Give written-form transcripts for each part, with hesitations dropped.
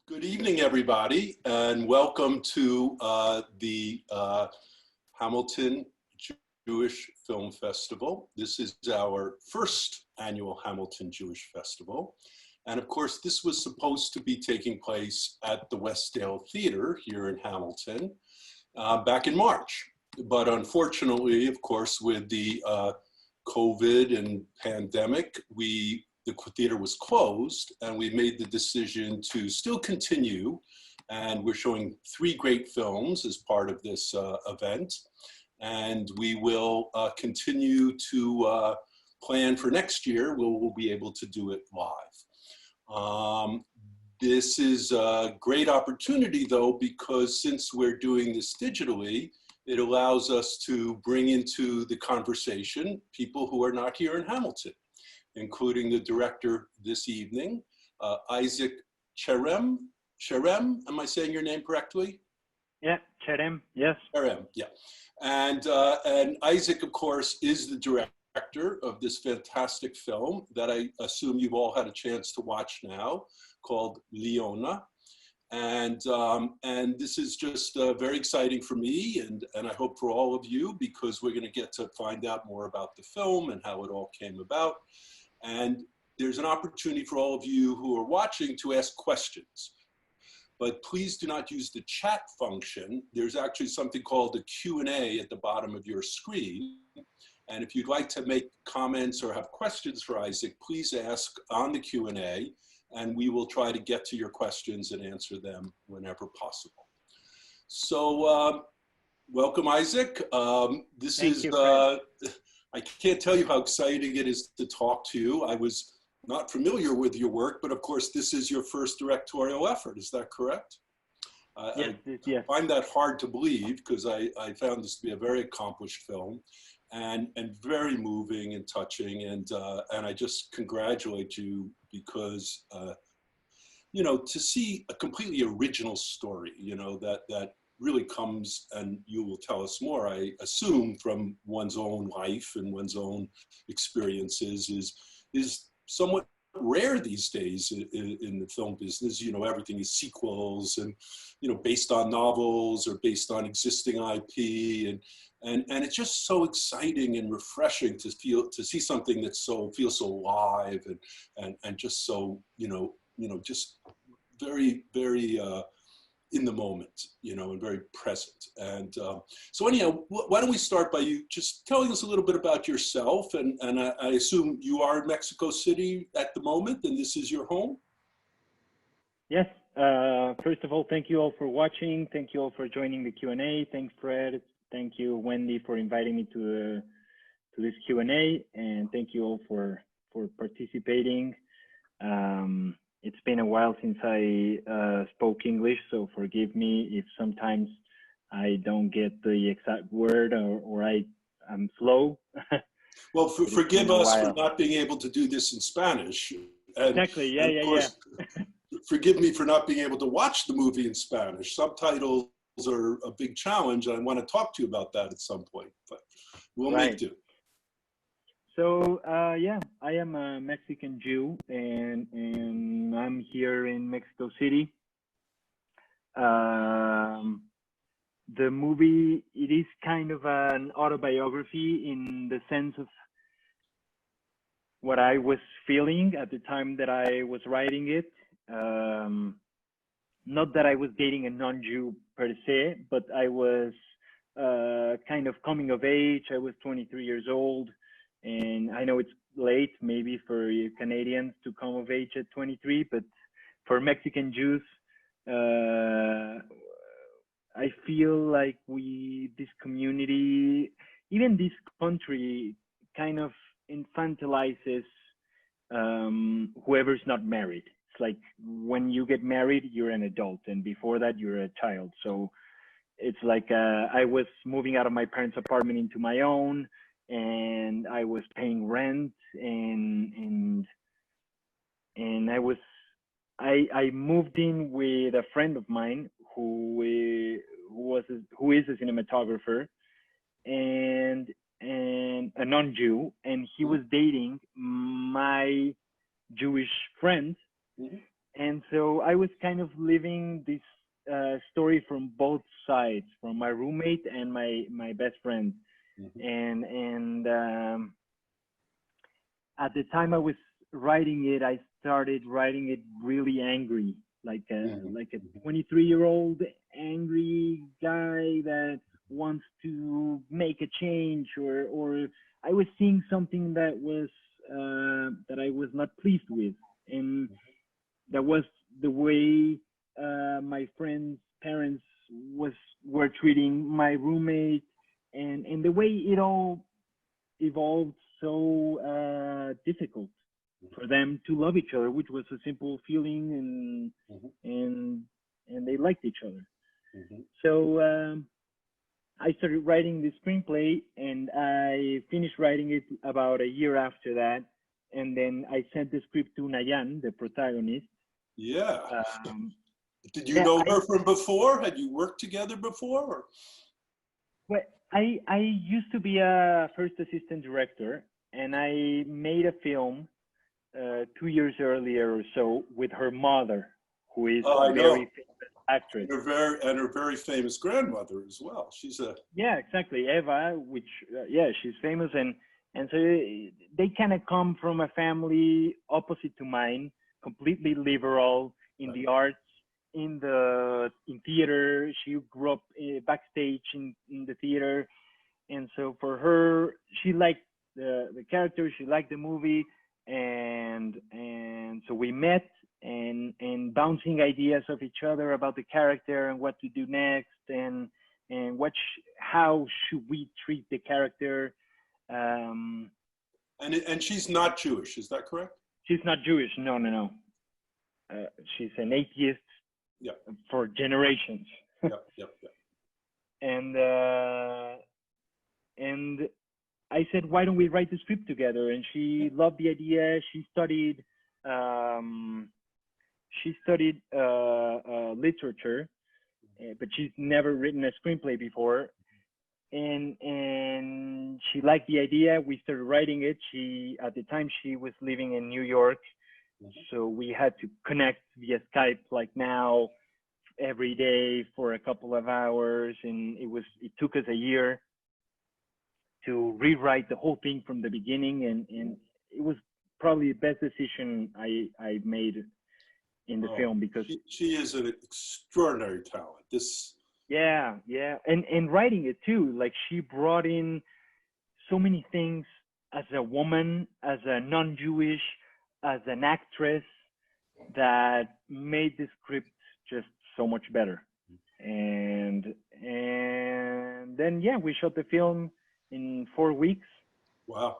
Good evening, everybody, and welcome to the Hamilton Jewish Film Festival. This is our first annual Hamilton Jewish Festival. And of course, this was supposed to be taking place at the Westdale Theater here in Hamilton back in March. But unfortunately, of course, with the COVID and pandemic, the theater was closed, and we made the decision to still continue. And we're showing 3 great films as part of this event. And we will continue to plan for next year. We'll be able to do it live. This is a great opportunity, though, because since we're doing this digitally, it allows us to bring into the conversation people who are not here in Hamilton, including the director this evening, Isaac Cherem. Cherem, am I saying your name correctly? Yeah, Cherem, yes. Cherem, yeah. And Isaac, of course, is the director of this fantastic film that I assume you've all had a chance to watch now, called Leona. And this is just very exciting for me, and I hope for all of you, because we're going to get to find out more about the film and how it all came about. And there's an opportunity for all of you who are watching to ask questions. But please do not use the chat function. There's actually something called the Q&A at the bottom of your screen. And if you'd like to make comments or have questions for Isaac, please ask on the Q&A, and we will try to get to your questions and answer them whenever possible. So welcome, Isaac. Thank you, I can't tell you how exciting it is to talk to you. I was not familiar with your work, but of course, this is your first directorial effort. Is that correct? Yes. I find that hard to believe, because I found this to be a very accomplished film and very moving and touching. And I just congratulate you because, you know, to see a completely original story, you know, that really comes, and you will tell us more, I assume, from one's own life and one's own experiences, is somewhat rare these days in the film business. You know, everything is sequels and, you know, based on novels or based on existing IP, and it's just so exciting and refreshing to see something that feels so alive and just so, you know, just very, very in the moment, you know, and very present. And so anyhow, why don't we start by you just telling us a little bit about yourself, and I assume you are in Mexico City at the moment, and this is your home? Yes. First of all, thank you all for watching. Thank you all for joining the Q&A. Thanks, Fred. Thank you, Wendy, for inviting me to this Q&A, and thank you all for participating. It's been a while since I spoke English, so forgive me if sometimes I don't get the exact word or I'm slow. Well, forgive us for not being able to do this in Spanish. And, exactly, yeah, and of course, forgive me for not being able to watch the movie in Spanish. Subtitles are a big challenge, and I want to talk to you about that at some point, but we'll make do. So, yeah, I am a Mexican Jew, and I'm here in Mexico City. The movie, it is kind of an autobiography in the sense of what I was feeling at the time that I was writing it. Not that I was dating a non-Jew per se, but I was kind of coming of age. I was 23 years old. And I know it's late maybe for Canadians to come of age at 23, but for Mexican Jews, I feel like this community, even this country, kind of infantilizes whoever's not married. It's like when you get married, you're an adult, and before that, you're a child. So it's like I was moving out of my parents' apartment into my own, and I was paying rent, and I moved in with a friend of mine who is a cinematographer and a non-Jew, and he was dating my Jewish friend. Mm-hmm. And so I was kind of living this story from both sides, from my roommate and my best friend. And at the time I was writing it, I started writing it really angry, like a 23-year-old angry guy that wants to make a change, or I was seeing something that was that I was not pleased with, and that was the way my friend's parents were treating my roommate, and the way it all evolved so difficult for them to love each other, which was a simple feeling, and they liked each other. So I started writing the screenplay, and I finished writing it about a year after that. And then I sent the script to Nayan, the protagonist. Yeah. Did you know her from before? Had you worked together before? Or? Well, I used to be a first assistant director, and I made a film 2 years earlier or so with her mother, who is a very famous actress. And her very famous grandmother as well. She's a... Yeah, exactly. Eva, which, she's famous. And so they kind of come from a family opposite to mine, completely liberal in the arts, in theater. She grew up backstage in the theater. And so for her, she liked the character, she liked the movie. And so we met and bouncing ideas of each other about the character and what to do next, and how should we treat the character. And she's not Jewish, is that correct? She's not Jewish. No. She's an atheist for generations. And I said, why don't we write the script together? And she loved the idea. She studied literature, but she's never written a screenplay before. And she liked the idea. We started writing it. At the time she was living in New York, so we had to connect via Skype like now every day for a couple of hours, and it took us a year to rewrite the whole thing from the beginning, and it was probably the best decision I made in the film, because she is an extraordinary talent. And writing it too, like she brought in so many things as a woman, as a non-Jewish, as an actress, that made the script just so much better. And then we shot the film in 4 weeks. Wow.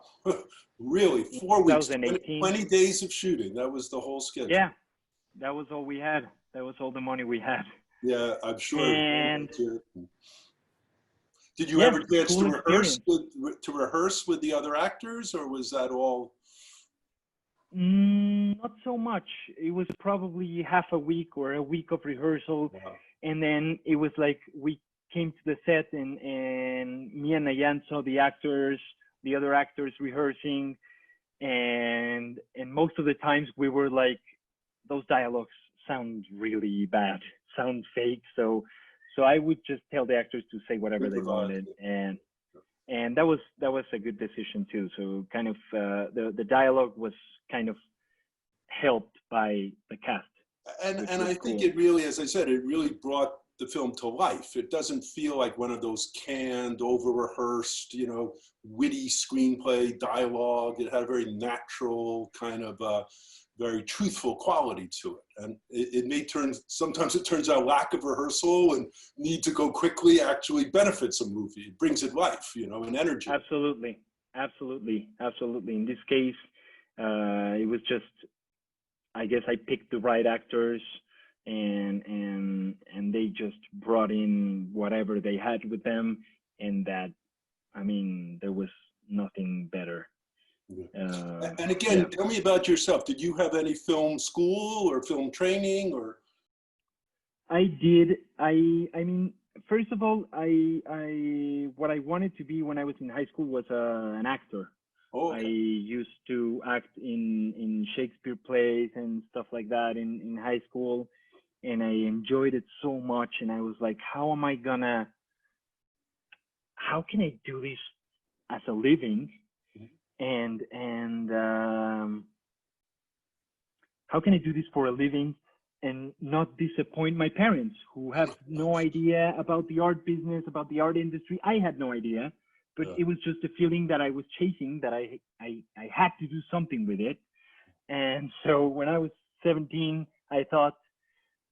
Really? 4 weeks? 2018. 20 days of shooting. That was the whole schedule. Yeah, that was all we had. That was all the money we had. Yeah, I'm sure. And did you ever chance to rehearse with the other actors, or was that all? Not so much. It was probably half a week or a week of rehearsal. Wow. And then it was like we came to the set, and me and Nayan saw the other actors rehearsing, and most of the times we were like, those dialogues sound really bad, sound fake. So I would just tell the actors to say whatever they wanted, and that was a good decision too. So kind of the dialogue was kind of helped by the cast. And I think it really, as I said, it really brought the film to life. It doesn't feel like one of those canned, over-rehearsed, witty screenplay dialogue. It had a very natural kind of very truthful quality to it. And sometimes it turns out lack of rehearsal and need to go quickly actually benefits a movie. It brings it life, and energy. Absolutely. In this case, it was just, I guess I picked the right actors, and they just brought in whatever they had with them, and that, I mean, there was nothing better. And again, tell me about yourself. Did you have any film school or film training, or? I did. I mean, first of all, what I wanted to be when I was in high school was an actor. Oh, okay. I used to act in Shakespeare plays and stuff like that in high school. and I enjoyed it so much. And I was like, how can I do this as a living? And how can I do this for a living and not disappoint my parents, who have no idea about the art business, about the art industry? I had no idea, but it was just a feeling that I was chasing, that I had to do something with it. And so when I was 17, I thought,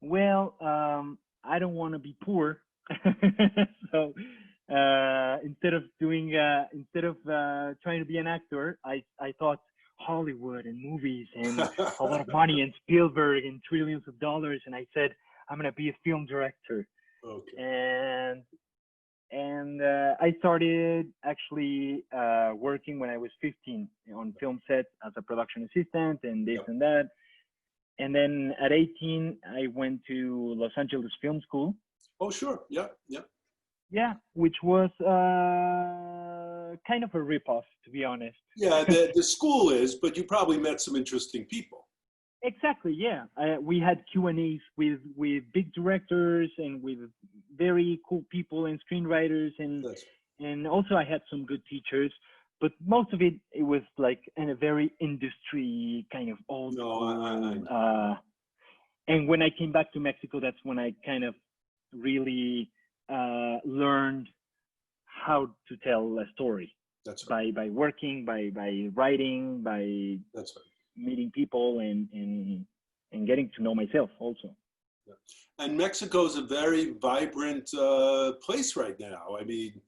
well, I don't want to be poor. So instead of trying to be an actor, I thought Hollywood and movies and a lot of money and Spielberg and trillions of dollars. And I said, I'm going to be a film director. Okay. And I started actually working when I was 15 on film sets as a production assistant and this and that. And then at 18, I went to Los Angeles Film School. Oh, sure. Yeah, yeah. Yeah, which was kind of a ripoff, to be honest. Yeah, the school is, but you probably met some interesting people. Exactly, yeah. We had Q&As with big directors and with very cool people and screenwriters, and also I had some good teachers. But most of it was like in a very industry kind of old school. And when I came back to Mexico, that's when I kind of really learned how to tell a story. That's right. By working, by writing, by meeting people and getting to know myself also. Yeah. And Mexico is a very vibrant place right now. I mean,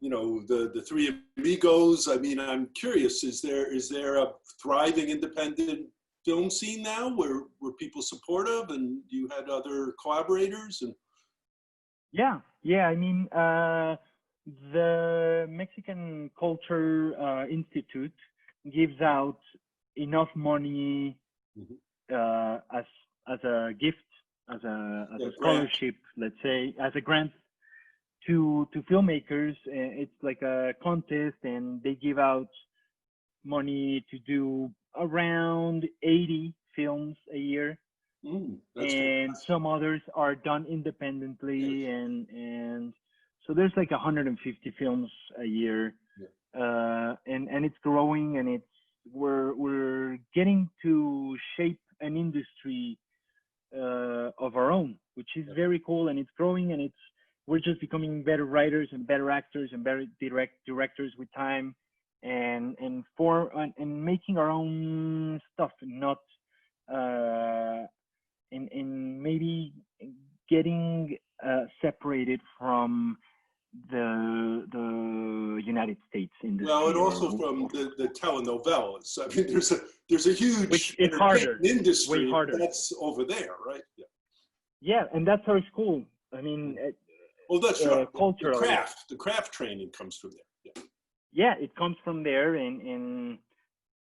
you know, the Three Amigos. I mean, I'm curious, is there a thriving independent film scene now where people supportive, and you had other collaborators? And yeah, I mean, the Mexican Culture Institute gives out enough money as a gift, as a scholarship, let's say, as a grant to filmmakers. It's like a contest, and they give out money to do around 80 films a year. And some others are done independently, and so there's like 150 films a year. And it's growing, and we're getting to shape an industry of our own, which is very cool, and it's growing, and we're just becoming better writers and better actors and better directors with time, and making our own stuff, not and maybe getting separated from the United States industry. Well, and also from the telenovelas. I mean, there's a huge entertainment industry that's over there, right? Yeah, and that's our school. I mean, that's right. Culturally, the craft training comes from there. Yeah, it comes from there, and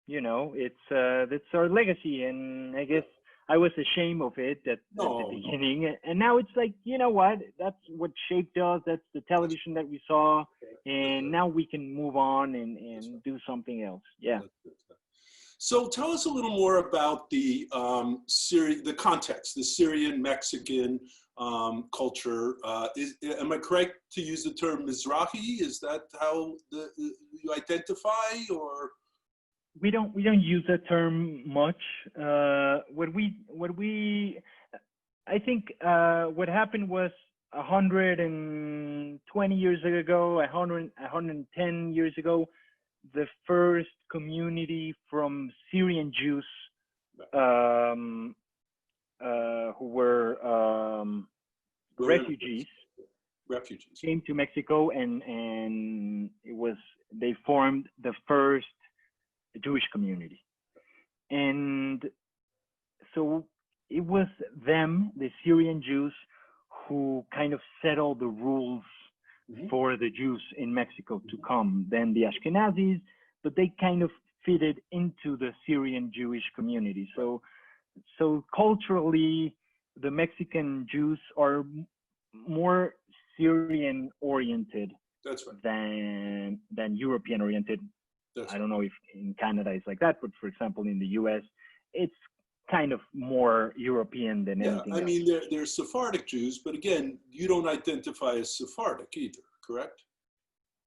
you know, that's our legacy. And I guess I was ashamed of it at the beginning, and now it's like, you know what? That's what shaped us. That's the television that we saw, and now we can move on and do something else. Yeah. So tell us a little more about the the context, the Syrian Mexican culture. Am I correct to use the term Mizrahi? Is that how you identify, or? We don't use that term much. I think what happened was 120 years ago, 110 years ago, the first community from Syrian Jews who were refugees came to Mexico, and they formed the first Jewish community. And so it was them, the Syrian Jews, who kind of settled the rules for the Jews in Mexico to come. Then the Ashkenazis, but they kind of fitted into the Syrian Jewish community. So culturally, the Mexican Jews are more Syrian oriented than European oriented. I don't know if in Canada it's like that, but for example, in the US, it's kind of more European than Yeah, anything I else. mean, they're Sephardic Jews, but again, you don't identify as Sephardic either, correct?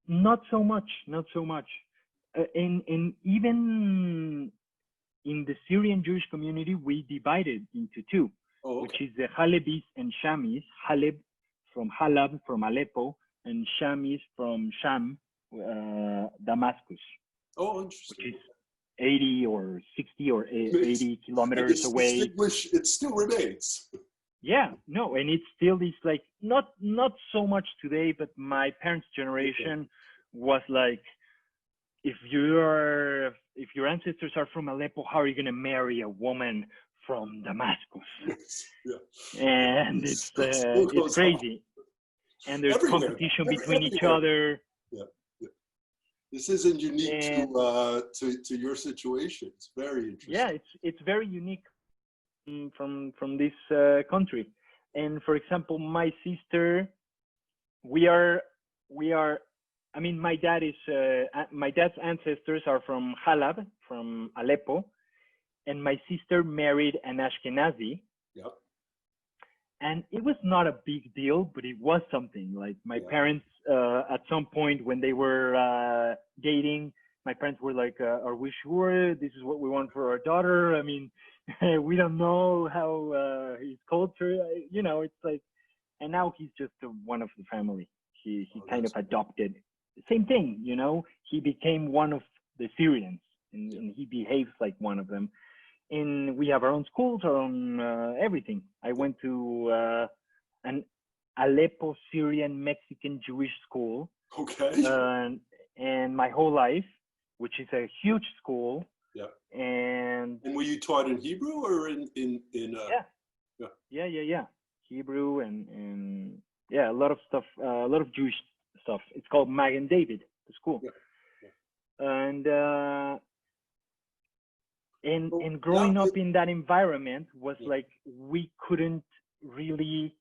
Not so much, not so much. In even in the Syrian Jewish community, we divided into two, Oh, which okay. is the Halebis and Shamis. Haleb from Halab, from Aleppo, and Shamis from Sham, Damascus, Oh, which interesting. is 80 or 60 or Makes- 80 And kilometers this away. distinguish, it still remains. Yeah, no, and it still is like not so much today, but my parents' Okay. generation was like, if your ancestors are from Aleppo, how are you gonna marry a woman from Damascus? Yes, yeah. And Still it's goes on. crazy. And there's Everywhere, competition between each everywhere. other. Yeah, yeah. This isn't unique And to your situation. It's very yeah, interesting. it's very unique from this country. And for example, my sister, we are I mean, my dad's ancestors are from Halab, from Aleppo, and my sister married an Ashkenazi. Yep. And it was not a big deal, but it was something. Like my parents, at some point when they were dating, my parents were like, "Are we sure this is what we want for our daughter? I mean, we don't know how his culture, you know." It's like, and now he's just one of the family. He kind of adopted. Same thing, you know. He became one of the Syrians, and he behaves like one of them. And we have our own schools, our own everything. I went to an Aleppo Syrian Mexican Jewish school, Okay. and my whole life, which is a huge school. Yeah. And were you taught in Hebrew or in yeah, Hebrew and yeah, a lot of stuff, a lot of Jewish stuff. It's called Magen David, the school. Yeah. And growing up in that environment was like, we couldn't really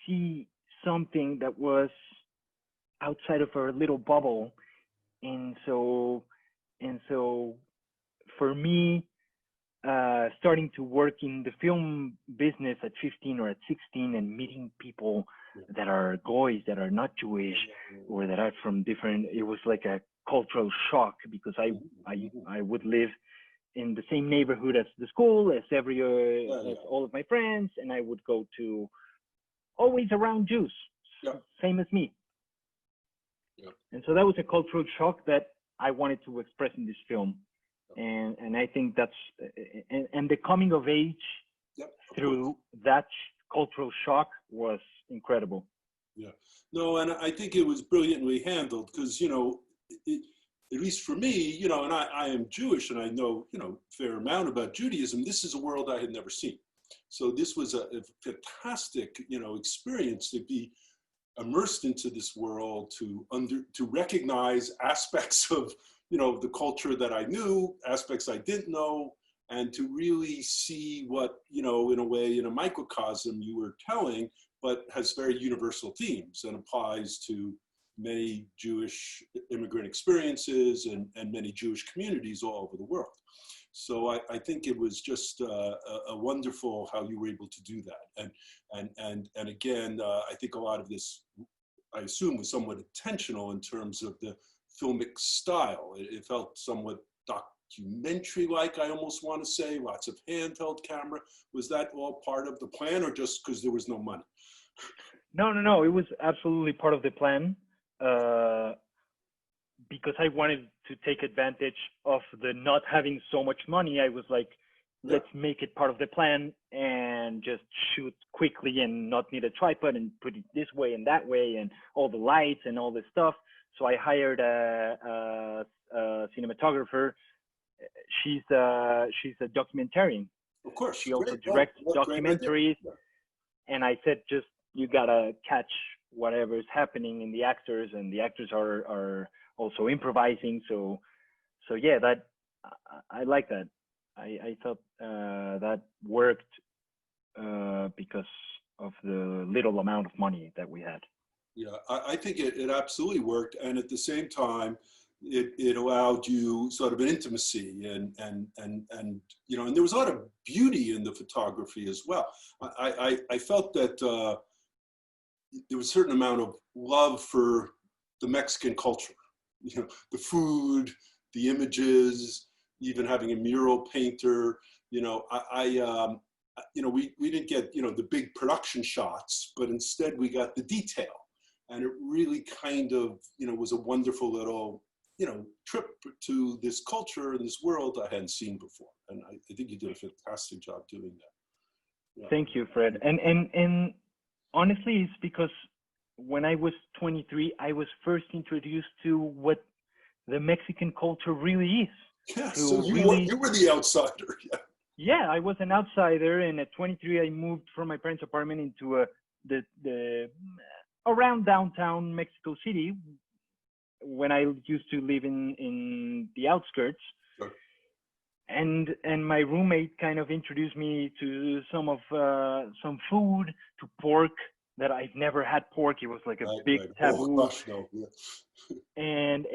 see something that was outside of our little bubble. And so for me, starting to work in the film business at 15 or at 16 and meeting people that are goys, that are not Jewish, or that are from different, it was like a cultural shock, because I would live in the same neighborhood as the school, as as all of my friends, and I would go to always around Jews, same as me. And so that was a cultural shock that I wanted to express in this film. And I think that's, and the coming of age through that cultural shock was incredible. Yeah. No, and I think it was brilliantly handled because, you know, at least for me, you know, and I am Jewish and I know, you know, a fair amount about Judaism. This is a world I had never seen. So this was a fantastic, you know, experience to be immersed into this world, to recognize aspects of, you know, the culture that I knew, aspects I didn't know, and to really see what, you know, in a way, in a microcosm you were telling, but has very universal themes and applies to many Jewish immigrant experiences and many Jewish communities all over the world. So I think it was just a wonderful how you were able to do that. And again, I think a lot of this, I assume, was somewhat intentional in terms of the filmic style. It felt somewhat documentary-like, I almost want to say, lots of handheld camera. Was that all part of the plan, or just because there was no money? No, it was absolutely part of the plan, because I wanted to take advantage of the not having so much money. I was like, let's make it part of the plan and just shoot quickly and not need a tripod and put it this way and that way and all the lights and all this stuff. So I hired a cinematographer. She's a documentarian. Of course. She also directs documentaries. And I said, just, you gotta catch whatever is happening in the actors, and the actors are also improvising. So yeah, that I like that. I thought that worked because of the little amount of money that we had. Yeah, I think it absolutely worked. And at the same time, it allowed you sort of an intimacy and you know, and there was a lot of beauty in the photography as well. I felt that there was a certain amount of love for the Mexican culture, you know, the food, the images, even having a mural painter. You know, you know, we didn't get, you know, the big production shots, but instead we got the detail, and it really kind of, you know, was a wonderful little, you know, trip to this culture and this world I hadn't seen before. And I think you did a fantastic job doing that. Yeah. Thank you, Fred. And honestly, it's because when I was 23, I was first introduced to what the Mexican culture really is. Yeah, so you were the outsider. Yeah. Yeah, I was an outsider, and at 23, I moved from my parents' apartment into the around downtown Mexico City, when I used to live in the outskirts. Sure. And my roommate kind of introduced me to some food, to pork, that I've never had pork. It was like a big taboo. Oh, gosh, no. Yeah. And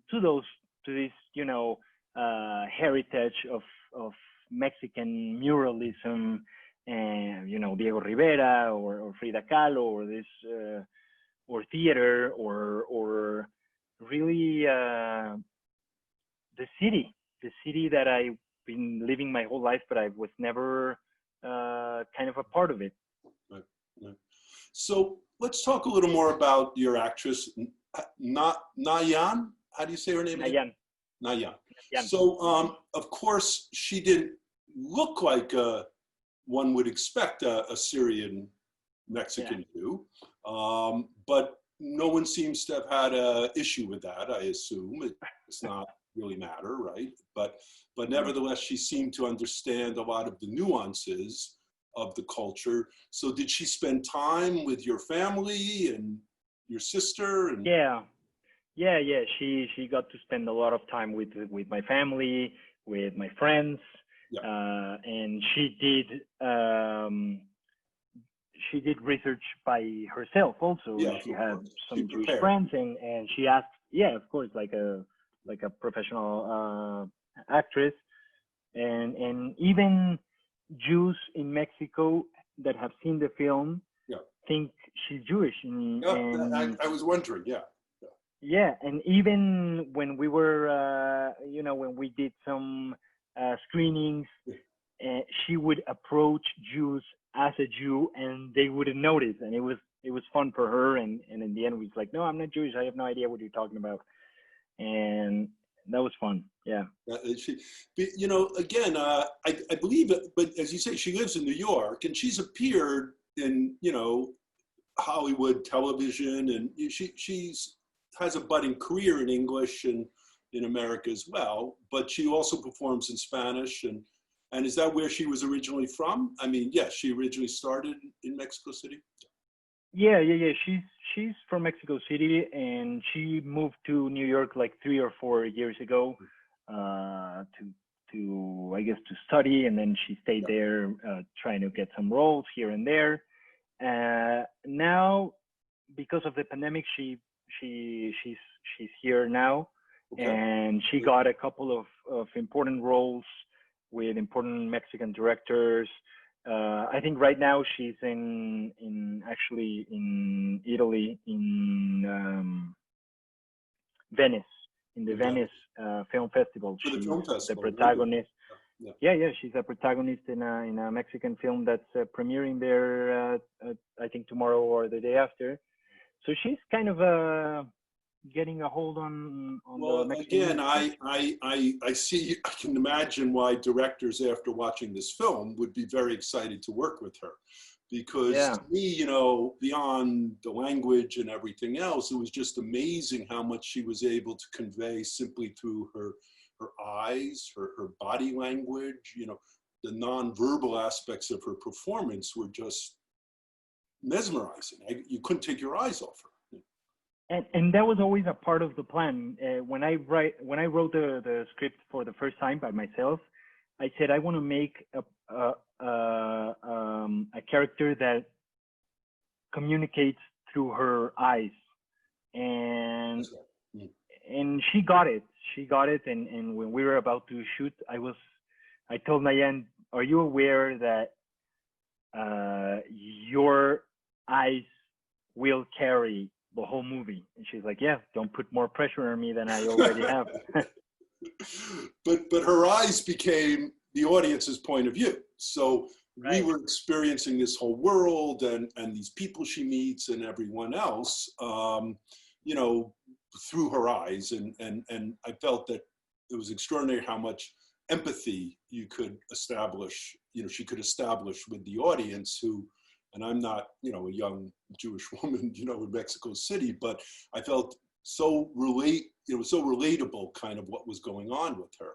to this, you know, heritage of Mexican muralism, and, you know, Diego Rivera or Frida Kahlo, or this or theater, or really the city that I've been living my whole life, but I was never kind of a part of it. Right. Right. So let's talk a little more about your actress, Nayan. How do you say her name? Nayan. Nayan. So, of course, she didn't look like one would expect a Syrian Mexican to, but no one seems to have had an issue with that, I assume. It's not really matter, right? But nevertheless, she seemed to understand a lot of the nuances of the culture. So did she spend time with your family and your sister? And yeah. She got to spend a lot of time with my family, with my friends, and she did research by herself also. Yeah, she had some Jewish friends, and she asked, of course, like a professional actress, and even Jews in Mexico that have seen the film think she's Jewish. And I was wondering, Yeah, and even when we were, you know, when we did some screenings, she would approach Jews as a Jew, and they wouldn't notice, and it was fun for her. And in the end, we was like, no, I'm not Jewish. I have no idea what you're talking about, and that was fun. Yeah. You know, again, I believe it, but as you say, she lives in New York, and she's appeared in, you know, Hollywood television, and she's has a budding career in English and in America as well, but she also performs in Spanish. And is that where she was originally from? I mean, yes, she originally started in Mexico City. Yeah. She's from Mexico City, and she moved to New York like 3 or 4 years ago to I guess to study, and then she stayed there trying to get some roles here and there. Now, because of the pandemic, she's here now, and she got a couple of important roles with important Mexican directors. I think right now she's actually in Italy, in Venice, in the Venice Film Festival. For the film festival. The protagonist. Yeah, she's a protagonist in a Mexican film that's premiering there, I think tomorrow or the day after. So she's kind of getting a hold on the Mexican. Again, I see, I can imagine why directors, after watching this film, would be very excited to work with her. Because to me, you know, beyond the language and everything else, it was just amazing how much she was able to convey simply through her eyes, her body language. You know, the nonverbal aspects of her performance were just mesmerizing. You couldn't take your eyes off her. And that was always a part of the plan. When I wrote the script for the first time by myself, I said I want to make a character that communicates through her eyes, and and she got it. She got it. And when we were about to shoot, I told Nayan, are you aware that your eyes will carry the whole movie? And she's like, yeah, don't put more pressure on me than I already have. but her eyes became the audience's point of view. So we were experiencing this whole world and these people she meets and everyone else, you know, through her eyes. And I felt that it was extraordinary how much empathy you could establish, you know, she could establish with the audience who, and I'm not, you know, a young Jewish woman, you know, in Mexico City, but I felt it was so relatable kind of what was going on with her.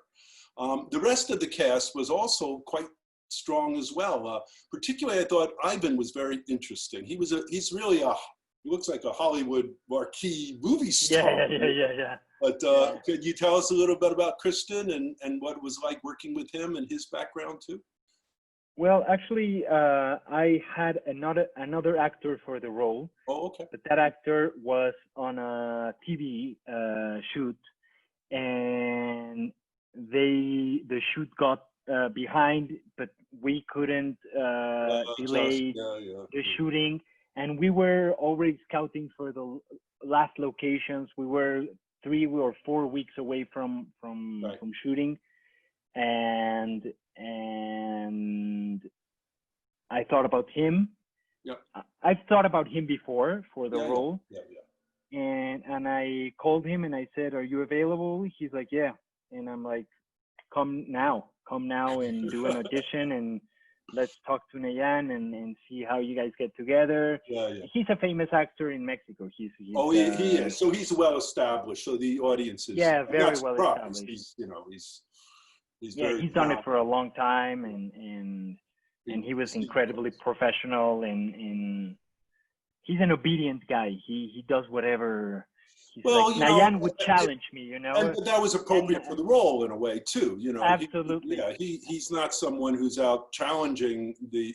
The rest of the cast was also quite strong as well. Particularly, I thought Ivan was very interesting. He looks like a Hollywood marquee movie star. Yeah. But could you tell us a little bit about Kristen and what it was like working with him and his background too? Well, actually, I had another actor for the role. Oh, okay. But that actor was on a TV shoot, and the shoot got behind, but we couldn't delay the shooting. And we were already scouting for the last locations. We were 3 or 4 weeks away from shooting, and I thought about him. Yep. I've thought about him before for the role. Yeah. And I called him and I said, "Are you available?" He's like, "Yeah." And I'm like, come now and do an audition, and let's talk to Nayan and see how you guys get together. Yeah. He's a famous actor in Mexico. He's he is. So he's well established. So the audience is very well established. He's he's done it for a long time, and he was incredibly professional, and he's an obedient guy. He does whatever. Nayan would challenge me, you know. And that was appropriate for the role in a way too, you know. Absolutely. He's not someone who's out challenging the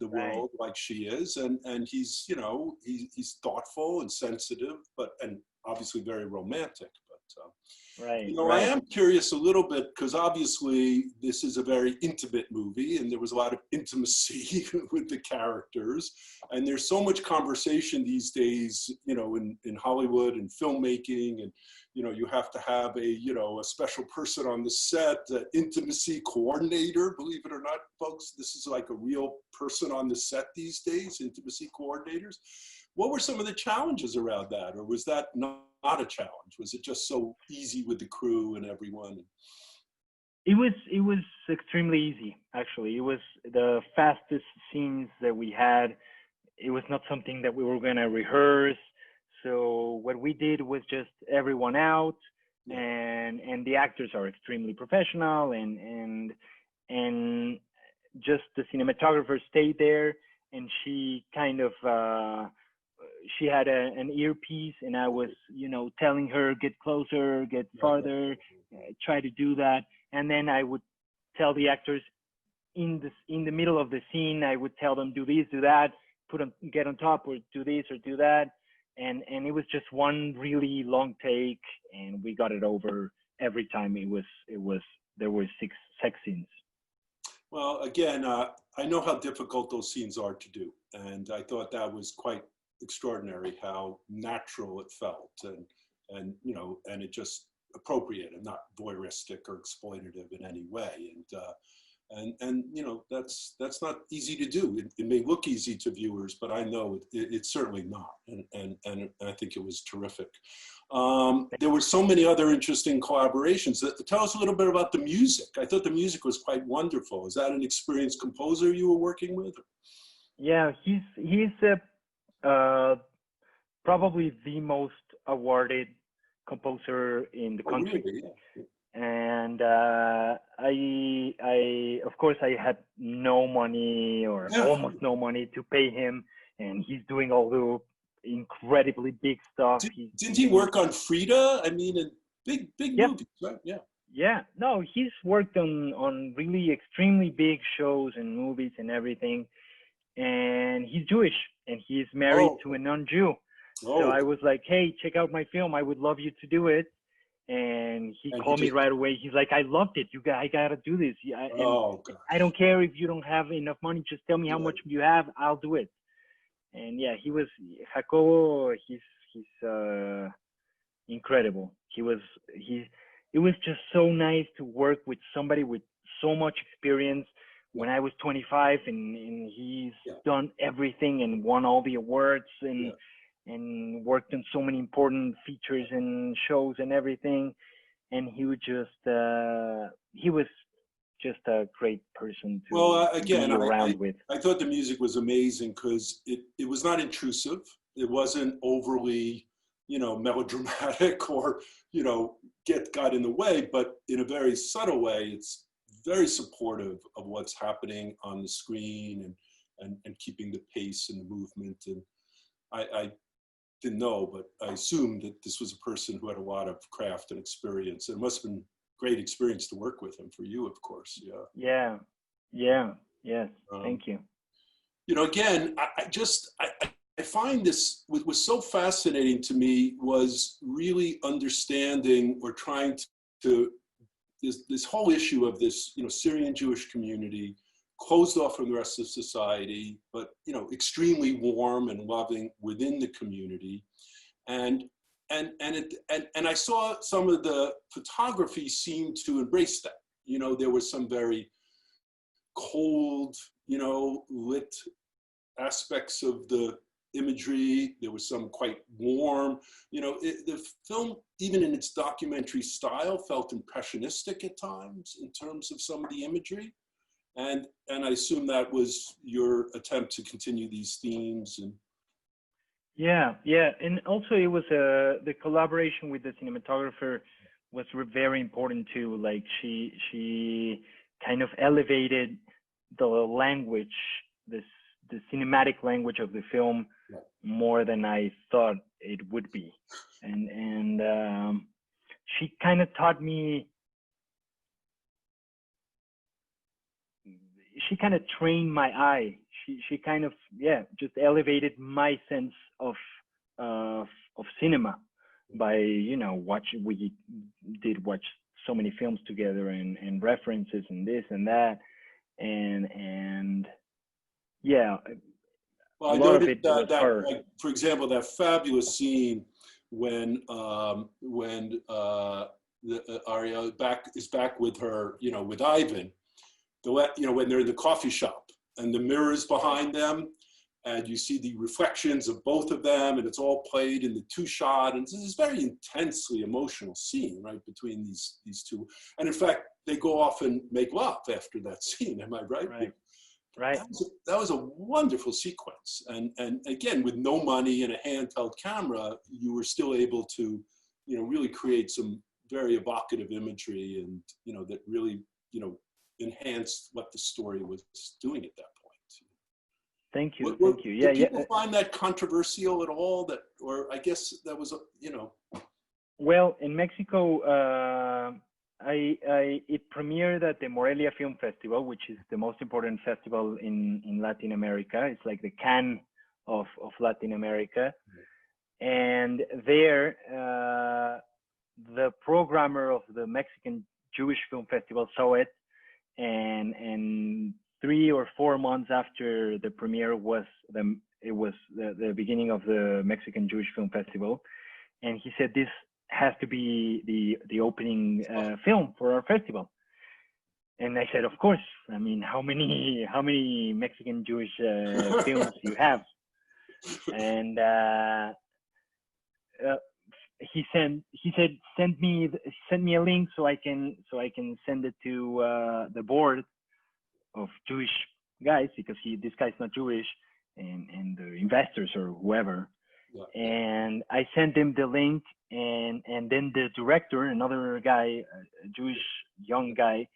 world like she is, and he's, you know, he's thoughtful and sensitive, and obviously very romantic. But you know, I am curious a little bit because obviously this is a very intimate movie, and there was a lot of intimacy with the characters, and there's so much conversation these days, you know, in Hollywood and filmmaking, and you know, you have to have a special person on the set, intimacy coordinator. Believe it or not, folks, this is like a real person on the set these days, intimacy coordinators. What were some of the challenges around that, or was that not a challenge? Was it just so easy with the crew and everyone? It was extremely easy, actually. It was the fastest scenes that we had. It was not something that we were going to rehearse. So what we did was just everyone out, and the actors are extremely professional, and just the cinematographer stayed there, and she kind of she had an earpiece, and I was, you know, telling her, get closer, get farther, try to do that. And then I would tell the actors in the middle of the scene, I would tell them, do this, do that, get on top, or do this or do that. And it was just one really long take, and we got it over every time. There were 6 sex scenes. Well, again, I know how difficult those scenes are to do, and I thought that was quite extraordinary how natural it felt, and you know, and it just appropriate and not voyeuristic or exploitative in any way, and you know, that's not easy to do. It may look easy to viewers, but I know it's certainly not, and I think it was terrific. There were so many other interesting collaborations. Tell us a little bit about the music. I thought the music was quite wonderful. Is that an experienced composer you were working with? Yeah, he's probably the most awarded composer in the country. Really? Yeah. And I of course I had no money or almost no money to pay him, and he's doing all the incredibly big stuff. Didn't he work on Frida? I mean, in big movies, right? Yeah. No, he's worked on really extremely big shows and movies and everything. And he's Jewish, and he's married to a non-Jew. So I was like, hey, check out my film. I would love you to do it. and he And called me right away. He's like, I loved it. I gotta do this. Yeah, and oh, gosh. I don't care if you don't have enough money. Just tell me how much you have. I'll do it. And yeah, he was Jacobo. He's incredible. It was just so nice to work with somebody with so much experience. When I was 25, and he's done everything and won all the awards and worked on so many important features and shows and everything. And he was just a great person to be around with. I thought the music was amazing because it was not intrusive. It wasn't overly, melodramatic or, got in the way, but in a very subtle way, it's very supportive of what's happening on the screen and keeping the pace and the movement. And I didn't know, but I assumed that this was a person who had a lot of craft and experience. It must have been great experience to work with him for you, of course. Yes. Thank you. Again, I find this was so fascinating to me was really understanding or trying to this whole issue of this, Syrian Jewish community closed off from the rest of society, but, extremely warm and loving within the community. And I saw some of the photography seemed to embrace that. There was some very cold, lit aspects of the imagery. There was some quite warm. The film, even in its documentary style, felt impressionistic at times in terms of some of the imagery. And I assume that was your attempt to continue these themes. And yeah. And also it was the collaboration with the cinematographer was very important too. Like she kind of elevated the language, the cinematic language of the film more than I thought it would be. And she kind of taught me, she kind of trained my eye. She kind of, just elevated my sense of cinema by, watching. We did watch so many films together and references and this and that. And yeah. Well, I noted that like, for example, that fabulous scene when Aria is back with her, with Ivan, when they're in the coffee shop and the mirrors behind them, and you see the reflections of both of them, and it's all played in the two shot, and it's this very intensely emotional scene, right, between these two. And in fact, they go off and make love after that scene. Am I right? Right. That was a wonderful sequence. And again, with no money and a handheld camera, you were still able to, really create some very evocative imagery and, that really, enhanced what the story was doing at that point. Thank you. Did people find that controversial at all? Or I guess that was, Well, in Mexico, it premiered at the Morelia Film Festival, which is the most important festival in Latin America. It's like the Cannes of Latin America. And there, the programmer of the Mexican Jewish Film Festival saw it, and 3 or 4 months after the premiere was the beginning of the Mexican Jewish Film Festival, and he said, this has to be the opening film for our festival. And I said, of course. I mean, how many Mexican Jewish films you have? And he said send me a link so I can send it to the board of Jewish guys, because this guy's not Jewish, and the investors or whoever. And I sent him the link, and then the director, another guy, a Jewish young guy,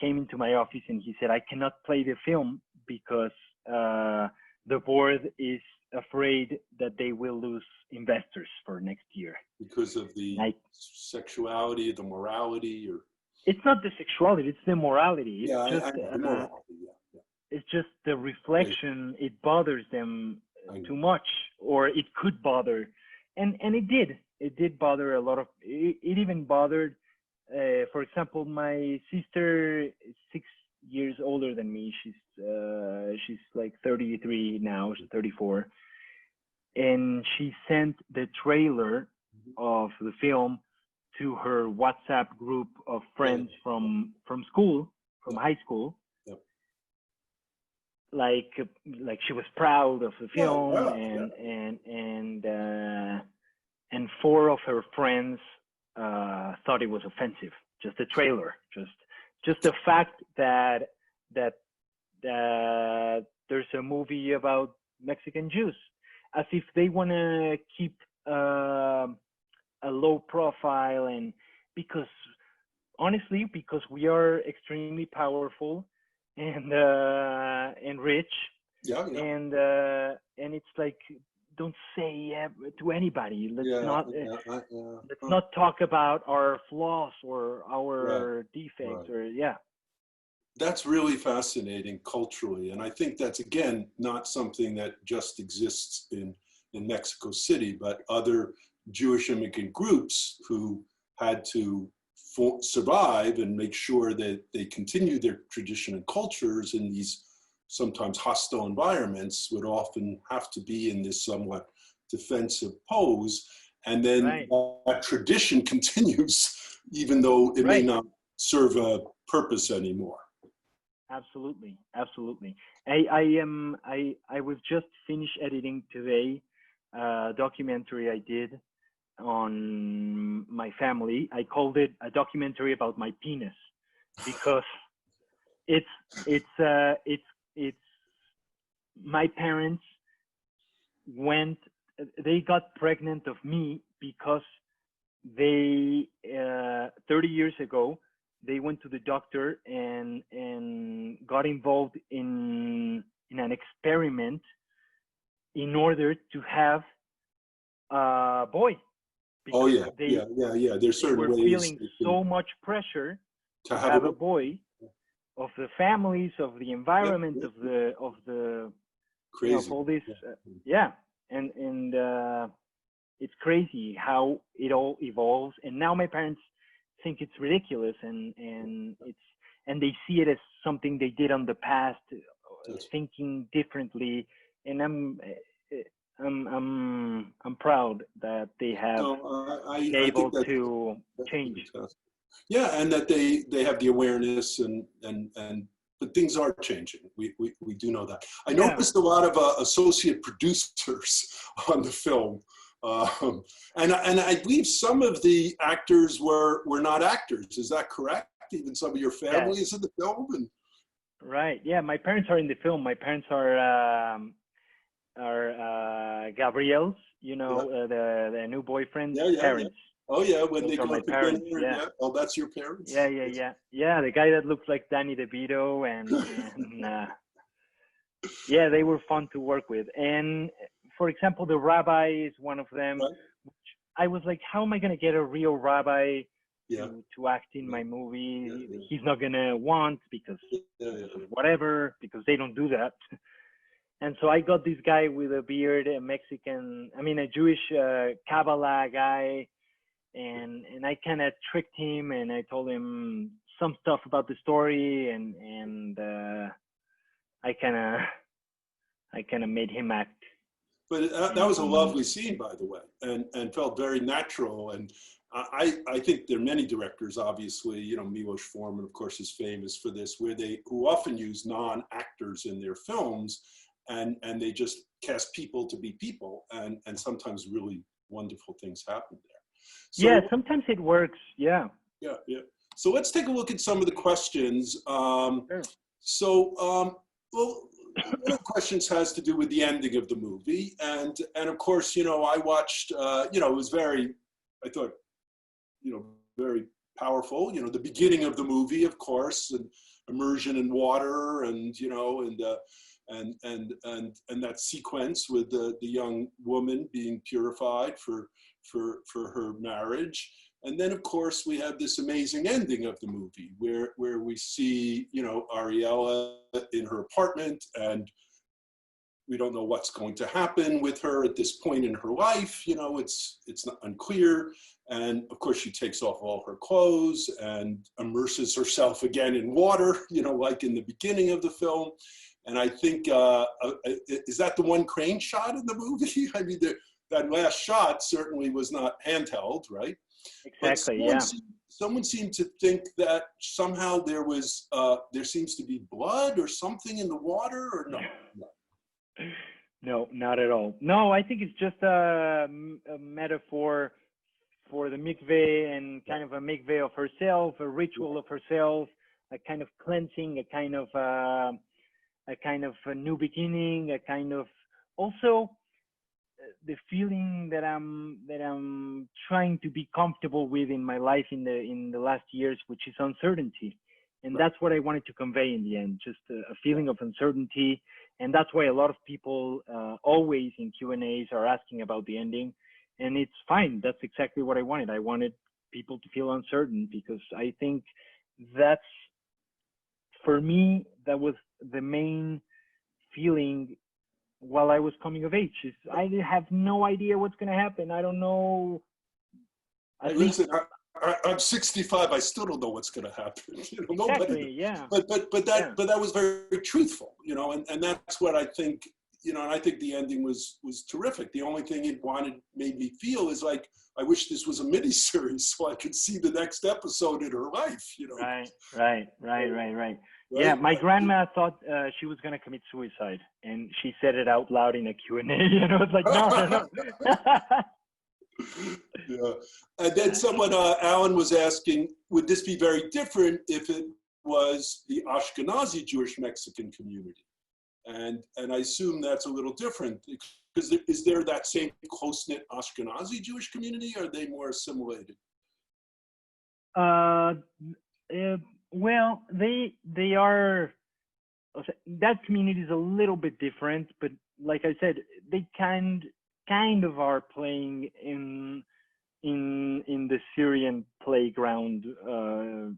came into my office and he said, I cannot play the film because the board is afraid that they will lose investors for next year. Because of the sexuality, the morality, or? It's not the sexuality, it's the morality. It's the morality, It's just the reflection, it bothers them too much, or it could bother. and it did bother a lot of, it even bothered, for example, my sister is 6 years older than me. She's like 33 now, she's 34, and she sent the trailer of the film to her WhatsApp group of friends from school, from high school. Like she was proud of the film, and four of her friends thought it was offensive. Just the trailer, just the fact that there's a movie about Mexican Jews, as if they want to keep a low profile, and because we are extremely powerful and rich, and it's like, don't say to anybody. Let's not talk about our flaws or our defects, or That's really fascinating culturally, and I think that's, again, not something that just exists in Mexico City, but other Jewish immigrant groups who had to survive and make sure that they continue their tradition and cultures in these sometimes hostile environments would often have to be in this somewhat defensive pose. And then that tradition continues, even though it may not serve a purpose anymore. Absolutely. I was just finished editing today a documentary I did on my family. I called it a documentary about my penis, because it's my parents they got pregnant of me because they 30 years ago they went to the doctor and got involved in an experiment in order to have a boy. Because There's certain were ways feeling so much pressure to have a boy, of the families, of the environment, of the crazy. Of all this, and it's crazy how it all evolves. And now my parents think it's ridiculous, and they see it as something they did on the past, thinking differently. And I'm proud that they have been able to change. Yeah, and that they have the awareness, but things are changing. We do know that. I noticed a lot of associate producers on the film, and I believe some of the actors were not actors. Is that correct? Even some of your family is in the film. Right. Yeah, my parents are in the film. My parents are Gabriel's, the new boyfriend's parents. Oh yeah, when they go to dinner. Yeah. Oh, that's your parents. Yeah. The guy that looks like Danny DeVito, and they were fun to work with. And for example, the rabbi is one of them. Right. I was like, how am I gonna get a real rabbi to act in my movie? He's not gonna want because whatever, because they don't do that. And so I got this guy with a beard, a Jewish Kabbalah guy, and I kind of tricked him, and I told him some stuff about the story, and I kind of made him act. But that was a lovely scene, by the way, and felt very natural. And I think there are many directors, obviously, Milos Forman, of course, is famous for this, who often use non-actors in their films. And they just cast people to be people, and sometimes really wonderful things happen there. So, sometimes it works. Yeah. So let's take a look at some of the questions. Sure. So, one of the questions has to do with the ending of the movie, and of course, I watched. It was very powerful. The beginning of the movie, of course, and immersion in water, and and that sequence with the young woman being purified for her marriage. And then, of course, we have this amazing ending of the movie where we see, Ariella in her apartment, and we don't know what's going to happen with her at this point in her life. You know, it's not unclear. And of course, she takes off all her clothes and immerses herself again in water, you know, like in the beginning of the film. And I think, is that the one crane shot in the movie? I mean, that last shot certainly was not handheld, right? Exactly, yeah. Someone seemed to think that somehow there seems to be blood or something in the water, or no? No, not at all. No, I think it's just a metaphor for the mikveh, and kind of a mikveh of herself, a ritual of herself, a kind of cleansing, a kind of a new beginning, a kind of also the feeling that I'm trying to be comfortable with in my life in the last years, which is uncertainty. And that's what I wanted to convey in the end, just a feeling of uncertainty. And that's why a lot of people always in Q&As are asking about the ending. And it's fine. That's exactly what I wanted. I wanted people to feel uncertain, because I think that's, for me, that was the main feeling while I was coming of age. Is I have no idea what's going to happen. I don't know. Listen, I'm 65. I still don't know what's going to happen. You know, exactly. Nobody. Yeah. But that was very truthful. You know, and that's what I think. You know, and I think the ending was terrific. The only thing it made me feel is like, I wish this was a miniseries so I could see the next episode in her life. You know. Right. Yeah, my grandma thought she was going to commit suicide, and she said it out loud in a Q&A. You know, it's like, no. Yeah. And then someone, Alan was asking, would this be very different if it was the Ashkenazi Jewish Mexican community? And I assume that's a little different, because is there that same close-knit Ashkenazi Jewish community, or are they more assimilated? Well, they are, that community is a little bit different, but like I said, they kind of are playing in the Syrian playground, so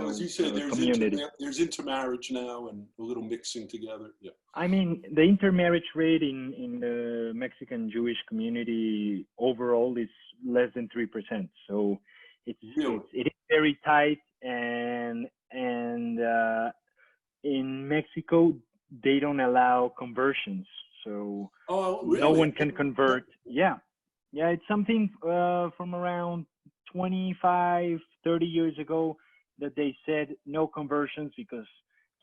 as you say, community. There's intermarriage now and a little mixing together. Yeah. I mean, the intermarriage rate in the Mexican Jewish community overall is less than 3%. So it is very tight, and in Mexico they don't allow conversions. So really? No one can convert. Yeah, it's something from around 25, 30 years ago that they said no conversions, because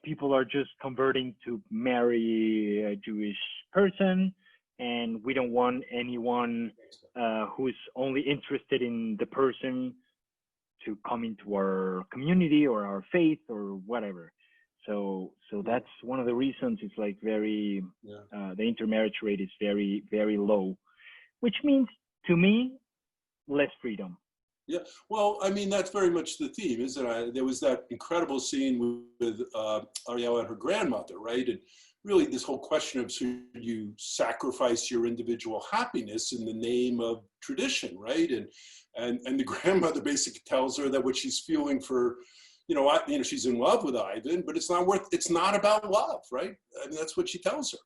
people are just converting to marry a Jewish person, and we don't want anyone who's only interested in the person to come into our community or our faith or whatever. So that's one of the reasons it's like the intermarriage rate is very, very low, which means to me less freedom. Yeah, well, I mean, that's very much the theme, isn't it? There was that incredible scene with Ariel and her grandmother, right? And really this whole question of, should you sacrifice your individual happiness in the name of tradition, right? And the grandmother basically tells her that what she's feeling for, she's in love with Ivan, but it's not about love, right? I mean, that's what she tells her,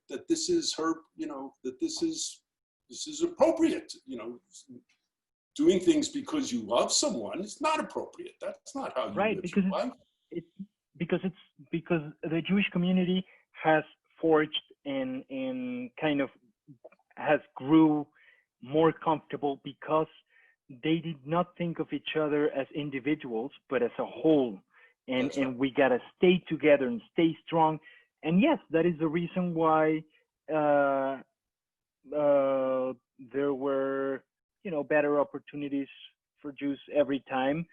that this is her, that this is appropriate, doing things because you love someone is not appropriate. That's not how you live your life. Because the Jewish community has forged and kind of has grew more comfortable, because they did not think of each other as individuals, but as a whole. And we gotta stay together and stay strong. And yes, that is the reason why there were, better opportunities for Jews every time.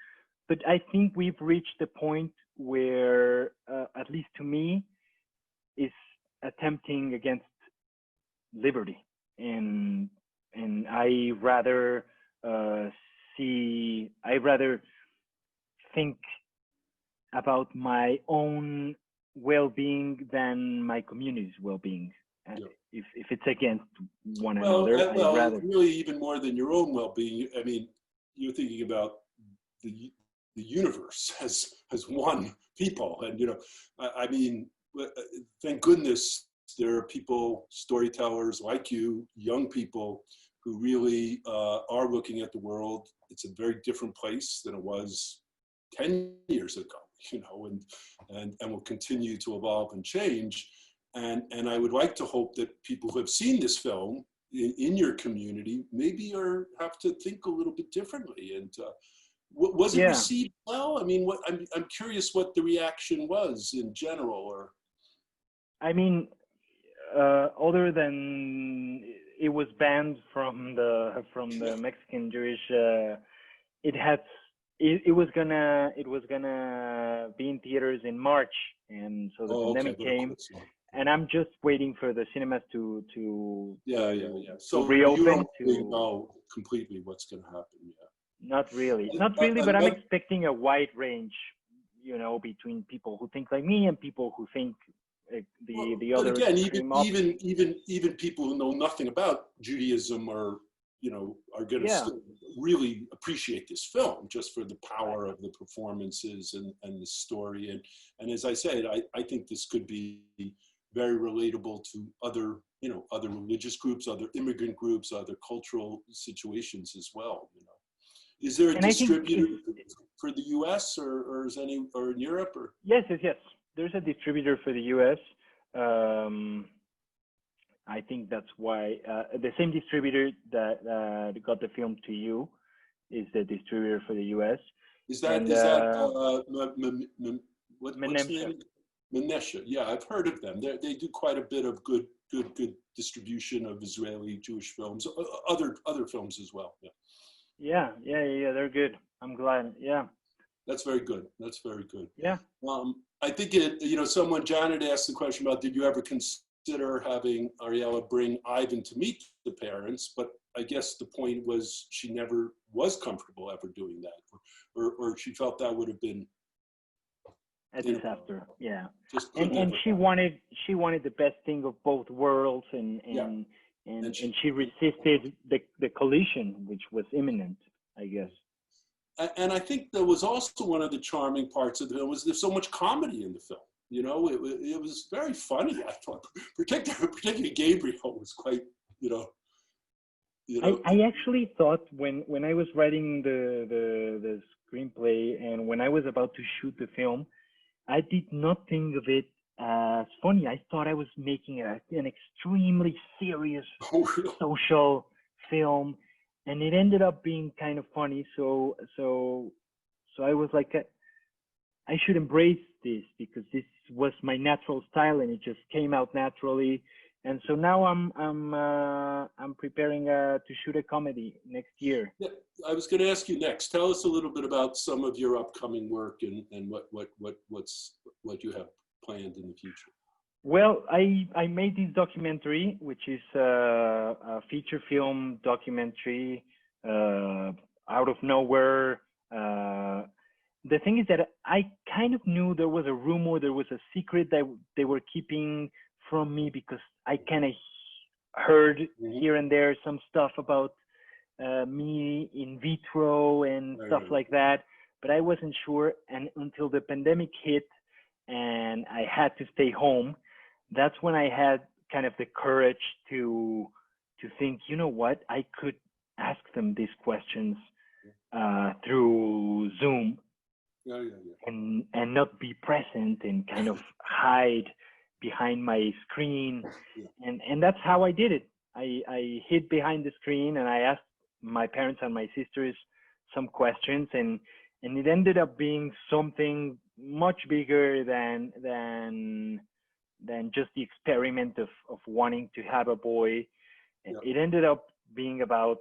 But I think we've reached the point where, at least to me, is attempting against liberty. And I rather think about my own well-being than my community's well-being. If it's against one another, I'd rather. Really, even more than your own well-being. I mean, you're thinking about the universe as one people, and I mean, thank goodness there are people, storytellers like you, young people, who really are looking at the world. It's a very different place than it was 10 years ago, you know, and will continue to evolve and change. And I would like to hope that people who have seen this film in your community maybe have to think a little bit differently. And was it received well? I mean, I'm curious what the reaction was in general. Or I mean, other than it was banned from the Mexican Jewish, it was gonna be in theaters in March, and so the pandemic came, and I'm just waiting for the cinemas to So reopen. You don't really know completely what's going to happen yet. Not really, but I'm expecting a wide range, you know, between people who think like me and people who think the other. But again, even people who know nothing about Judaism or, you know, are going to really appreciate this film just for the power of the performances and the story. And as I said, I think this could be very relatable to other religious groups, other immigrant groups, other cultural situations as well. You know, is there a distributor for the U.S. or in Europe or? Yes. There's a distributor for the U.S. I think that's why the same distributor that got the film to you is the distributor for the U.S. What's the name? Menesha. Yeah, I've heard of them. They do quite a bit of good distribution of Israeli Jewish films, other films as well. Yeah. They're good. I'm glad. Yeah. That's very good. Yeah. I think Janet asked the question about, did you ever consider having Ariella bring Ivan to meet the parents? But I guess the point was she never was comfortable ever doing that, or she felt that would have been a disaster. Yeah. And she wanted the best thing of both worlds, and she resisted the collision, which was imminent, I guess. And I think that was also one of the charming parts of the film, was there's so much comedy in the film. You know, it was very funny, I thought. Particularly Gabriel was quite, you know. I actually thought when I was writing the screenplay and when I was about to shoot the film, I did not think of it as funny. I thought I was making an extremely serious social film, and it ended up being kind of funny. So I was like, I should embrace this because this was my natural style, and it just came out naturally. And so now I'm preparing to shoot a comedy next year. Yeah, I was going to ask you next. Tell us a little bit about some of your upcoming work and what you have planned in the future. Well, I made this documentary, which is a feature film documentary out of nowhere. The thing is that I kind of knew there was a rumor, there was a secret that they were keeping from me, because I kind of heard here and there some stuff about me in vitro and stuff like that, but I wasn't sure. And until the pandemic hit and I had to stay home, that's when I had kind of the courage to think, you know what, I could ask them these questions through Zoom. And not be present and kind of hide behind my screen. And that's how I did it. I hid behind the screen and I asked my parents and my sisters some questions, and it ended up being something much bigger than just the experiment of wanting to have a boy. It ended up being about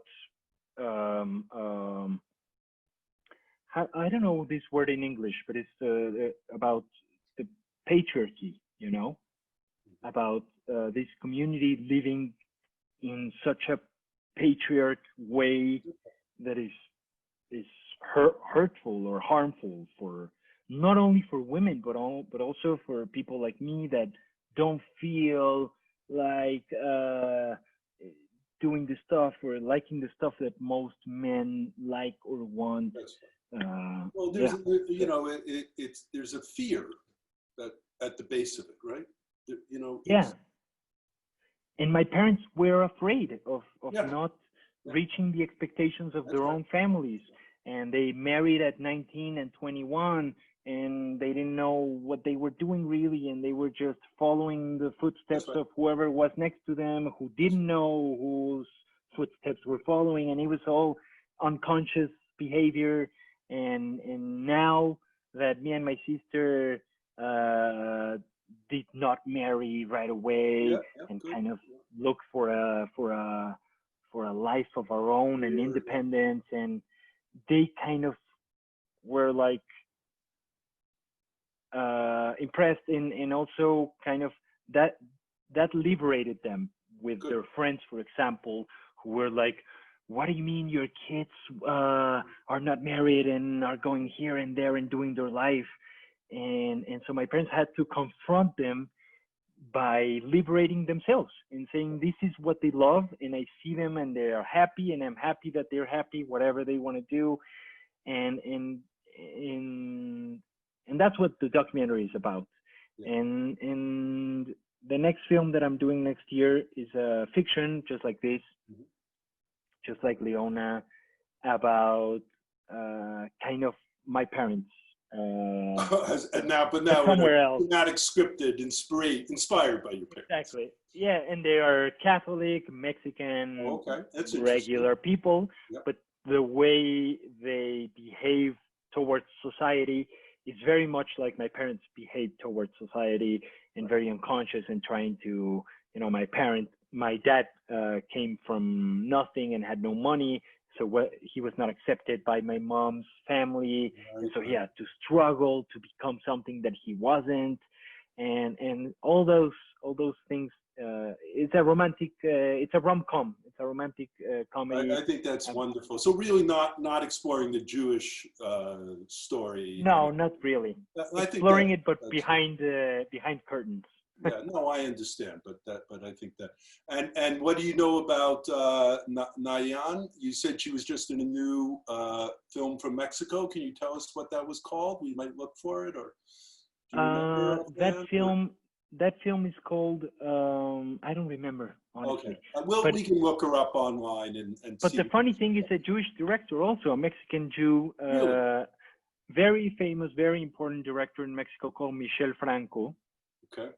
I don't know this word in English, but it's about the patriarchy, you know, about this community living in such a patriarch way that is hurtful or harmful for not only for women, but also for people like me that don't feel like doing the stuff or liking the stuff that most men like or want. Well, there's there's a fear that at the base of it, right? and my parents were afraid of Yeah. not Yeah. reaching the expectations of That's their right. own families, and they married at 19 and 21, and they didn't know what they were doing really, and they were just following the footsteps That's right. of whoever was next to them, who didn't know whose footsteps were following, and it was all unconscious behavior. And now that me and my sister did not marry right away Yeah. Yeah. and Good. kind of look for a life of our own and Yeah. independence, and they kind of were like impressed and also kind of that liberated them with Good. their friends, for example, who were like, what do you mean your kids are not married and are going here and there and doing their life? And so my parents had to confront them by liberating themselves and saying, this is what they love, and I see them and they are happy, and I'm happy that they're happy, whatever they want to do. And and that's what the documentary is about. Yeah. And the next film that I'm doing next year is a fiction, just like this, just like Leona, about kind of my parents. And now in somewhere a else. dramatic, scripted, inspired by your parents. Exactly. Yeah, and they are Catholic, Mexican, Okay, that's regular people, Yep. but the way they behave towards society is very much like my parents behaved towards society, and very unconscious and trying to, my dad came from nothing and had no money, so he was not accepted by my mom's family, and so he had to struggle to become something that he wasn't, and all those things. It's a romantic, it's a rom-com, it's a romantic comedy. I think that's wonderful. So really not exploring the Jewish story. No, not really. Exploring it, but behind curtains. Yeah, no, I understand, but I think that, and what do you know about Nayan? You said she was just in a new film from Mexico. Can you tell us what that was called? We might look for it, or do you remember that film is called I don't remember, honestly. Okay, we can look her up online and but see. The funny thing is, a Jewish director, also a Mexican Jew, really? Very famous, very important director in Mexico called Michel Franco. Okay.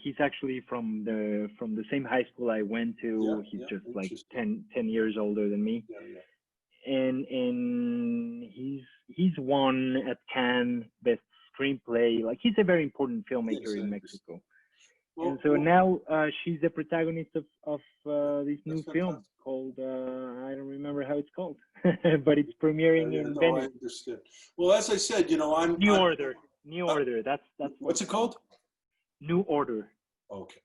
He's actually from the same high school I went to. He's just like 10 years older than me. Yeah. And he's won at Cannes Best Screenplay. Like, he's a very important filmmaker in Mexico. And so now she's the protagonist of this new film called, I don't remember how it's called, but it's premiering in Venice. I understand. Well, as I said, I'm New Order. That's what's it called? New Order. Okay.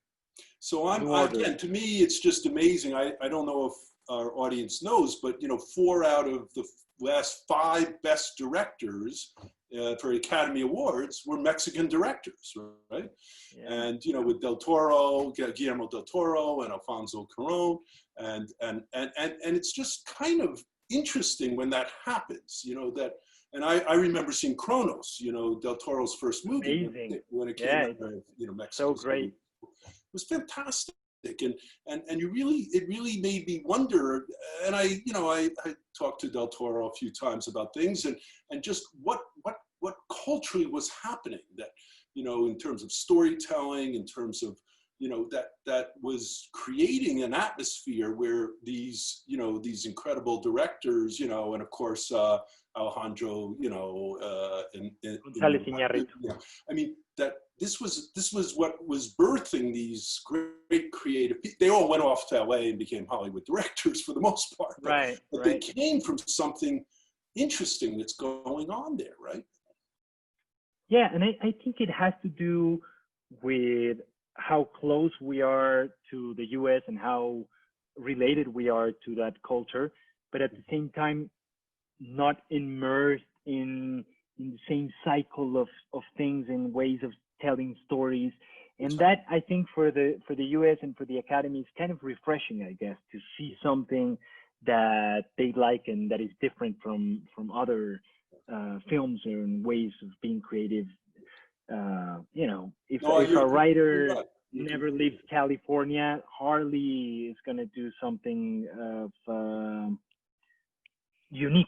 So again, to me, it's just amazing. I don't know if our audience knows, but 4 out of the last 5 best directors for Academy Awards were Mexican directors, right? Yeah. And with Guillermo del Toro and Alfonso Cuarón, and it's just kind of interesting when that happens, that. And I remember seeing Kronos, Del Toro's first movie when it came out of Mexico. So great. It was fantastic. And it really made me wonder. And I talked to Del Toro a few times about things and just what culturally was happening that, in terms of storytelling, in terms of, that was creating an atmosphere where these incredible directors, and of course, Alejandro, González Iñárritu. I mean, that this was what was birthing these great creative people. They all went off to LA and became Hollywood directors for the most part. But they came from something interesting that's going on there, right? Yeah, and I think it has to do with how close we are to the US and how related we are to that culture, but at the same time, not immersed in the same cycle of things and ways of telling stories. And that, I think, for the US and for the Academy is kind of refreshing, I guess, to see something that they like and that is different from other films and ways of being creative. If a writer never leaves California. Harley is gonna do something of unique.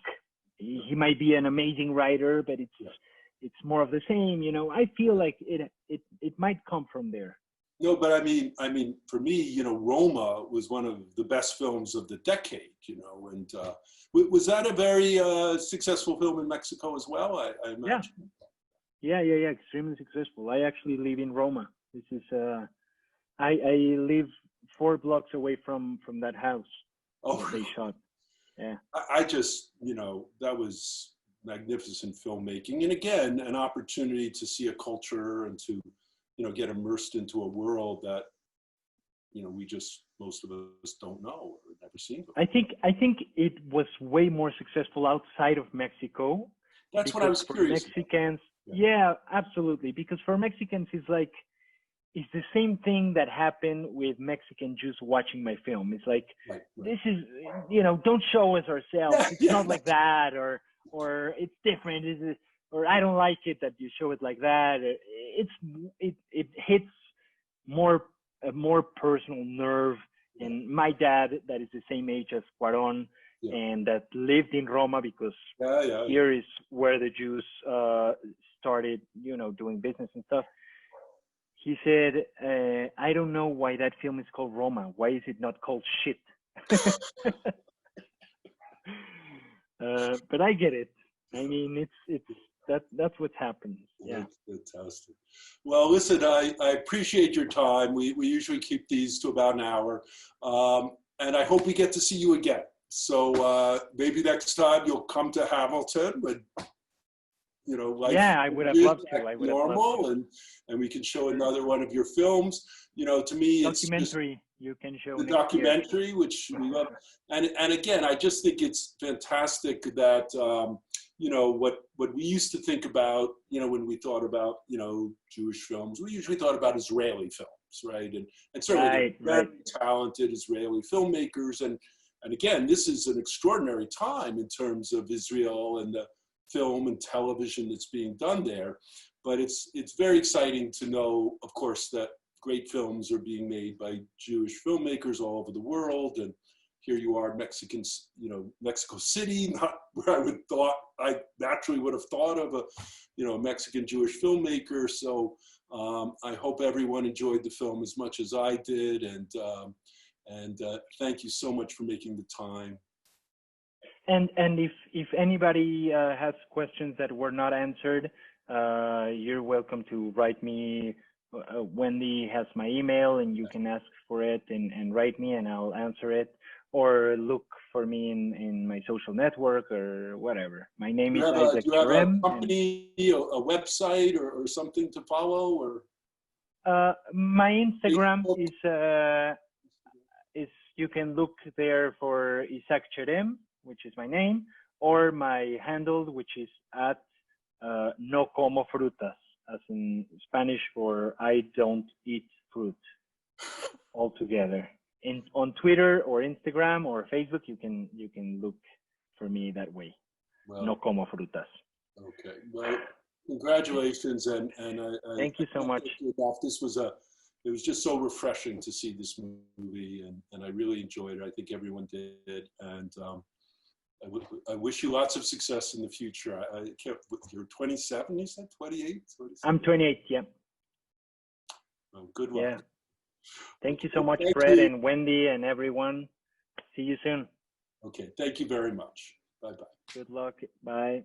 He might be an amazing writer, but it's more of the same. You know, I feel like it might come from there. No, but I mean, for me, you know, Roma was one of the best films of the decade. You know, and was that a very successful film in Mexico as well? I imagine. Yeah. Extremely successful. I actually live in Roma. This is I live 4 blocks away from that house that they shot. Yeah. I just, you know, that was magnificent filmmaking, and again, an opportunity to see a culture and to, you know, get immersed into a world that, you know, most of us don't know or never seen before. I think it was way more successful outside of Mexico. That's what I was curious about. Mexicans, yeah, absolutely. Because for Mexicans, it's the same thing that happened with Mexican Jews watching my film. It's like, this is, you know, don't show us ourselves. It's not like that, or it's different. Or I don't like it that you show it like that. It hits a more personal nerve. And my dad, that is the same age as Cuarón, and that lived in Roma, because here is where the Jews started, you know, doing business and stuff. He said, I don't know why that film is called Roma. Why is it not called shit? But I get it. I mean, that's what's happened. Yeah. That's fantastic. Well, listen, I appreciate your time. We usually keep these to about an hour. And I hope we get to see you again. So maybe next time you'll come to Hamilton with, you know, life. Yeah, I would have loved to. I would normal, have loved to. And we can show another one of your films. You know, to me, documentary. It's you can show the documentary, year. Which we love. And again, I just think it's fantastic that you know, what we used to think about, you know, when we thought about, you know, Jewish films, we usually thought about Israeli films, right? And certainly very talented Israeli filmmakers. And again, this is an extraordinary time in terms of Israel and the film and television that's being done there. But it's very exciting to know, of course, that great films are being made by Jewish filmmakers all over the world. And here you are, Mexicans, you know, Mexico City, not where I naturally would have thought of a, you know, Mexican Jewish filmmaker. So I hope everyone enjoyed the film as much as I did. And thank you so much for making the time. And if anybody has questions that were not answered, you're welcome to write me. Wendy has my email, and you can ask for it and write me, and I'll answer it. Or look for me in my social network or whatever. My name is Isaac Cherem. Do you have a company, a website or something to follow? Or my Instagram is you can look there for Isaac Cherem, which is my name, or my handle, which is at no como frutas, as in Spanish for I don't eat fruit, all together. On Twitter or Instagram or Facebook, you can look for me that way. Well, no como frutas. Okay. Well, congratulations, and thank you so much. It was just so refreshing to see this movie, and I really enjoyed it. I think everyone did, and I wish you lots of success in the future. I can't. You're 27, you said 28. I'm 28. Yeah. Well, good luck. Yeah. Thank you so much, Fred and Wendy and everyone. See you soon. Okay. Thank you very much. Bye-bye. Good luck. Bye.